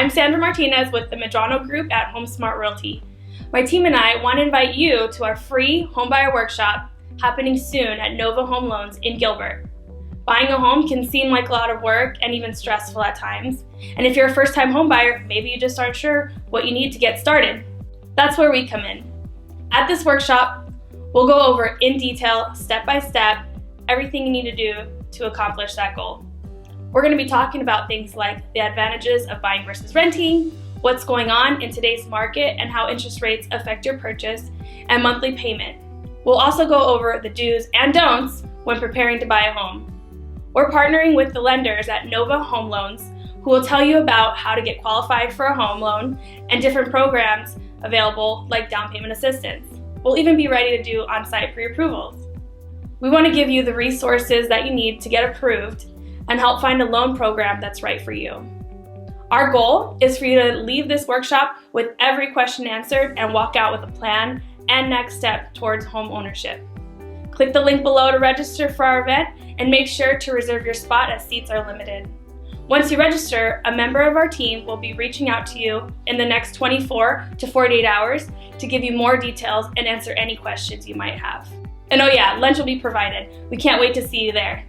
I'm Sandra Martinez with the Medrano Group at HomeSmart Realty. My team and I want to invite you to our free Homebuyer Workshop happening soon at Nova Home Loans in Gilbert. Buying a home can seem like a lot of work and even stressful at times. And if you're a first-time homebuyer, maybe you just aren't sure what you need to get started. That's where we come in. At this workshop, we'll go over in detail, step by step, everything you need to do to accomplish that goal. We're going to be talking about things like the advantages of buying versus renting, what's going on in today's market and how interest rates affect your purchase, and monthly payment. We'll also go over the do's and don'ts when preparing to buy a home. We're partnering with the lenders at Nova Home Loans, who will tell you about how to get qualified for a home loan and different programs available like down payment assistance. We'll even be ready to do on-site pre-approvals. We want to give you the resources that you need to get approved and help find a loan program that's right for you. Our goal is for you to leave this workshop with every question answered and walk out with a plan and next step towards home ownership. Click the link below to register for our event and make sure to reserve your spot as seats are limited. Once you register, a member of our team will be reaching out to you in the next 24 to 48 hours to give you more details and answer any questions you might have. And oh yeah, lunch will be provided. We can't wait to see you there.